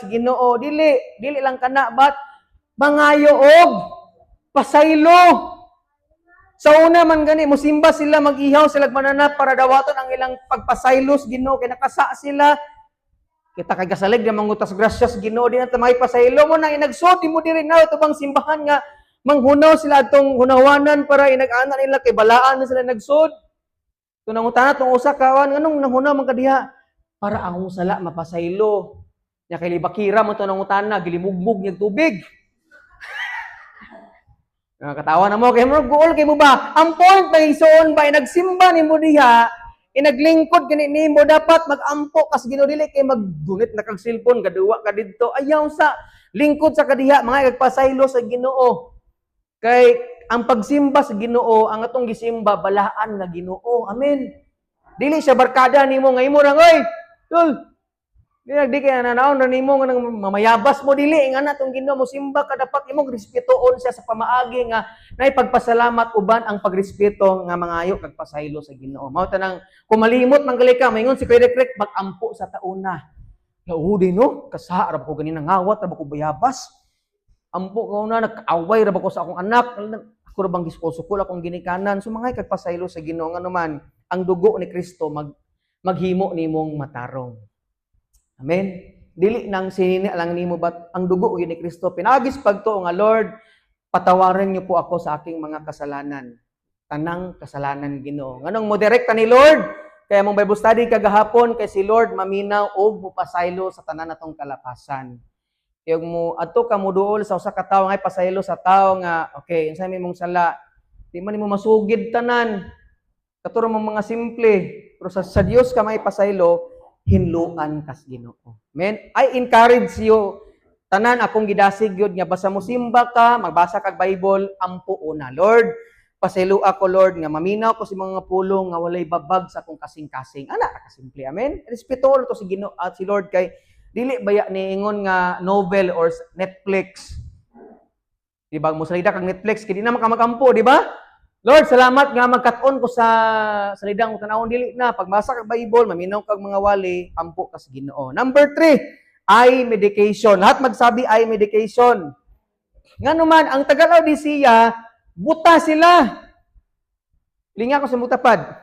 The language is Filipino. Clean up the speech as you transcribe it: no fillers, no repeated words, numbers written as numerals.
Ginoo, dili lang kana but mangayo og pasaylo. Sa una man gani mosimba sila, mag-ihaw sila mananap para dawaton ang ilang pagpasaylos Ginoo kay nakasa sila. Kita kay kasalig na mangutas grasyas Ginoo din at may pasaylo mo nang inagsod mo diri na ito bang simbahan nga manghunaw sila atong hunawanan para inag-ana nila kay balaan na sila nagsod. Tunang utana tong usa kawan nganong nanghunaw man kadiha para ang sala mapasaylo. Nya kay libakira mo tunang utana gilimugmug nya tubig. Katawa na mo, kay mo, gool kay mo ba? Ang point na isoon ba, nagsimba ni mo diha, inaglingkod kani nimo dapat magampo kas Ginoo dili kay maggunit na kag cellphone gaduwa ka didto. Ayaw sa lingkod sa kadiha mga kagpasaylo sa Ginoo. Kay ang pagsimba sa Ginoo, ang atong gisimba balaan nga Ginoo. Amen. Dili siya barkada nimo nga imo rang oy. Tol. Di kaya nanaon na nimo nga nang mamayabas mo dili nga na tong Ginoo mo simba ka dapat imong respetoon siya sa pamaagi nga nay pagpasalamat uban ang pagrespeto nga mangayo kag pasaylo sa Ginoo. Mao tanang kumalimot man gali ka maingon si Kuya Rek magampo sa tauna. Laudi no, kasa ra ko ganina ngawat ra ko bayabas. Ampo ko na nag-away ra ko sa akong anak. Ako ra bang gisukol akong ginikanan. So mga kag pasaylo sa Ginoo nga naman ang dugo ni Kristo maghimo nimong matarong. Amen. Dili nang sinini lang nimo bat ang dugo ni Kristo pinagis pagtuo nga Lord, patawarin niyo po ako sa aking mga kasalanan. Tanang kasalanan Ginoo. Nganong mo direkta ni Lord? Kaya mong Bible study kagahapon kay si Lord maminaw og mupasaylo sa tanan natong kalapasan. Yung mo adto ka mo duol sa usa ka tawo nga pasaylo sa tawo nga okay, unsa mi mong sala? Di man nimo masugid tanan. Katuro mong mga simple, pero sa Dios ka may pasaylo hinluan kas Ginoo. Amen. I encourage you tanan akong gidasig gyud nga basta mo simba ka, magbasa kag Bible, ampo una. Lord, pasaylo ako Lord nga maminaw ko si mga pulong nga walay babag sa akong kasing-kasing. Ana ka simple. Amen. Respeto to si Ginoo at si Lord kay dili baya niingon nga novel or Netflix. Di ba mo salida kag Netflix kay di na makagampo, di ba? Lord, salamat nga magkat-on ko sa salidang tanawon dili na pagbasa kag Bible, maminaw kag mga wali, ampo ka sa Ginoo. Number 3, eye medication. Lahat magsabi eye medication. Nganuman ang taga-Laodicea, buta sila. Linga ko sa mutapad.